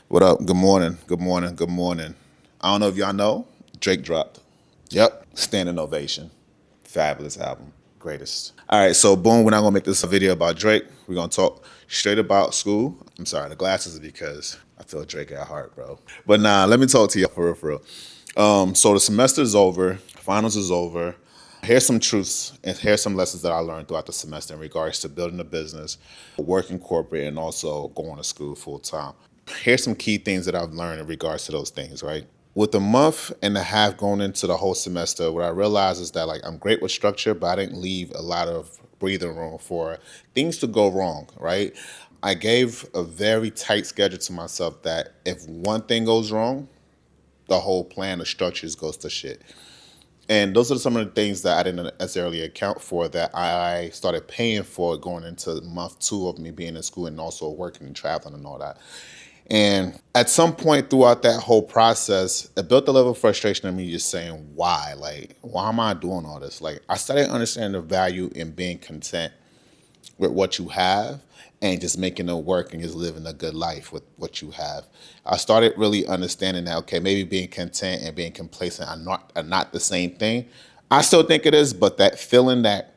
What up? Good morning. Good morning. Good morning. I don't know if y'all know, Drake dropped. Yep, standing ovation. Fabulous album. Greatest. All right, so boom, we're not gonna make this a video about Drake. We're gonna talk straight about school. I'm sorry, the glasses is because I feel Drake at heart, bro. But nah, let me talk to you for real, for real. So the semester is over, finals is over. Here's some truths and here's some lessons that I learned throughout the semester in regards to building a business, working corporate, and also going to school full time. Here's some key things that I've learned in regards to those things, right? With a month and a half going into the whole semester, what I realized is that like I'm great with structure, but I didn't leave a lot of breathing room for things to go wrong, right? I gave a very tight schedule to myself that if one thing goes wrong, the whole plan of structures goes to shit. And those are some of the things that I didn't necessarily account for that I started paying for going into month two of me being in school and also working and traveling and all that. And at some point throughout that whole process, it built a level of frustration in me just saying, why? Like, why am I doing all this? Like, I started understanding the value in being content with what you have and just making it work and just living a good life with what you have. I started really understanding that, okay, maybe being content and being complacent are not the same thing. I still think it is, but that feeling that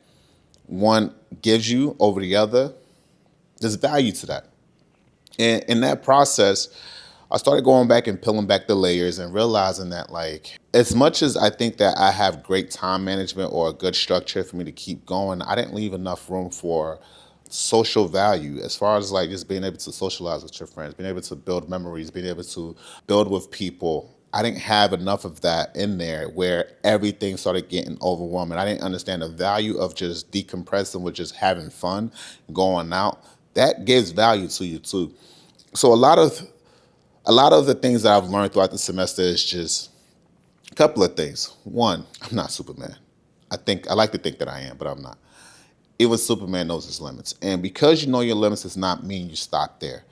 one gives you over the other, there's value to that. And in that process, I started going back and peeling back the layers and realizing that, like, as much as I think that I have great time management or a good structure for me to keep going, I didn't leave enough room for social value as far as like just being able to socialize with your friends, being able to build memories, being able to build with people. I didn't have enough of that in there where everything started getting overwhelming. I didn't understand the value of just decompressing with just having fun, going out. That gives value to you too. So a lot of the things that I've learned throughout the semester is just a couple of things. One, I'm not Superman. I like to think that I am, but I'm not. Even Superman knows his limits. And because you know your limits does not mean you stop there.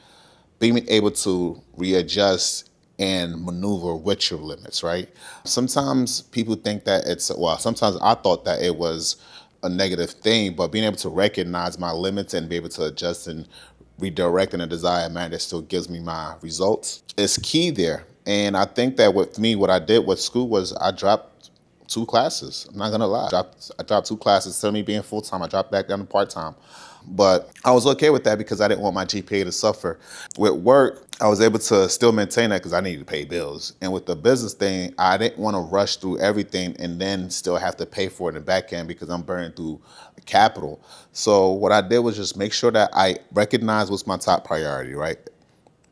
Being able to readjust and maneuver with your limits, right? Sometimes people think that sometimes I thought that it was a negative thing, but being able to recognize my limits and be able to adjust and redirect in a desired manner that still gives me my results is key there. And I think that with me, what I did with school was I dropped two classes. I'm not gonna lie. I dropped two classes. Instead of me being full time, I dropped back down to part time. But I was okay with that because I didn't want my GPA to suffer. With work, I was able to still maintain that because I needed to pay bills. And with the business thing, I didn't want to rush through everything and then still have to pay for it in the back end because I'm burning through capital. So what I did was just make sure that I recognize what's my top priority, right?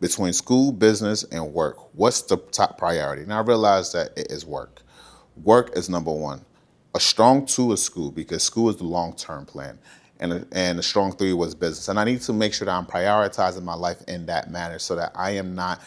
Between school, business, and work. What's the top priority? And I realized that it is work. Work is number one. A strong two is school because school is the long-term plan. And a strong three was business. And I need to make sure that I'm prioritizing my life in that manner so that I am not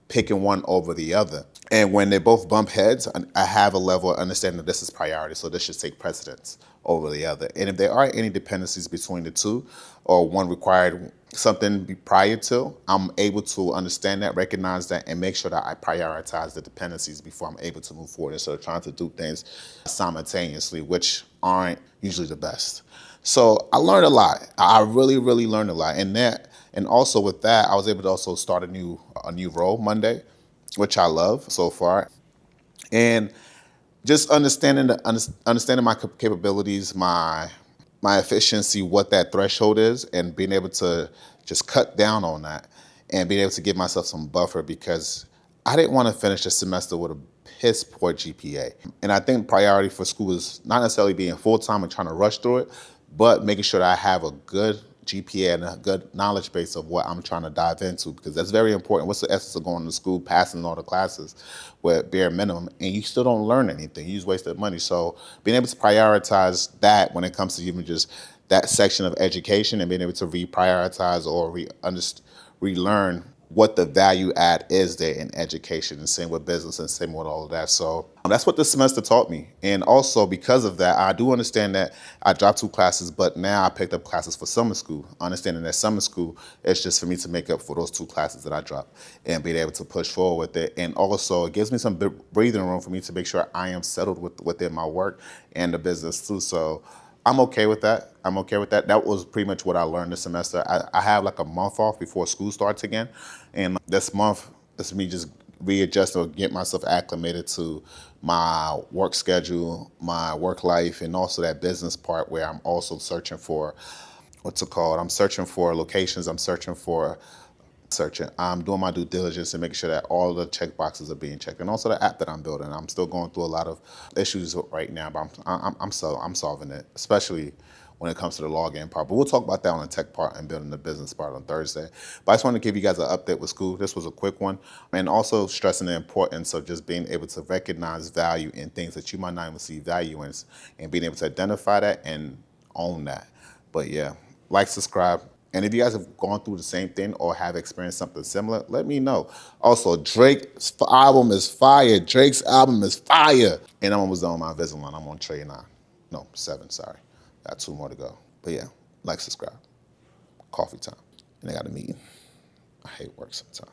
picking one over the other. And when they both bump heads, I have a level of understanding that this is priority, so this should take precedence over the other. And if there are any dependencies between the two, or one required something prior to, I'm able to understand that, recognize that, and make sure that I prioritize the dependencies before I'm able to move forward instead of trying to do things simultaneously, which aren't usually the best. So I learned a lot. I really, really learned a lot. And also with that, I was able to also start a new role Monday, which I love so far. And just understanding my capabilities, my efficiency, what that threshold is, and being able to just cut down on that and being able to give myself some buffer because I didn't want to finish the semester with a piss poor GPA. And I think priority for school is not necessarily being full time and trying to rush through it, but making sure that I have a good GPA and a good knowledge base of what I'm trying to dive into because that's very important. What's the essence of going to school, passing all the classes with bare minimum, and you still don't learn anything? You just wasted money. So being able to prioritize that when it comes to even just that section of education and being able to reprioritize or relearn what the value add is there in education and same with business and same with all of that. So that's what this semester taught me. And also because of that, I do understand that I dropped two classes, but now I picked up classes for summer school, understanding that summer school is just for me to make up for those two classes that I dropped and being able to push forward with it. And also it gives me some breathing room for me to make sure I am settled within my work and the business too. So I'm okay with that. I'm okay with that. That was pretty much what I learned this semester. I have like a month off before school starts again. And this month, It's me just readjust or get myself acclimated to my work schedule, my work life, and also that business part where I'm also searching for what's it called? I'm searching for locations. I'm doing my due diligence and making sure that all the check boxes are being checked, and also the app that I'm building. I'm still going through a lot of issues right now, but I'm solving it, especially when it comes to the login part. But we'll talk about that on the tech part and building the business part on Thursday. But I just want to give you guys an update with school. This was a quick one, and also stressing the importance of just being able to recognize value in things that you might not even see value in, and being able to identify that and own that. But yeah, like, subscribe. And if you guys have gone through the same thing or have experienced something similar, let me know. Also, Drake's album is fire. Drake's album is fire. And I'm almost done with my Invisalign. I'm on tray 9. No, 7, sorry. Got 2 more to go. But yeah, like, subscribe. Coffee time. And I got a meeting. I hate work sometimes.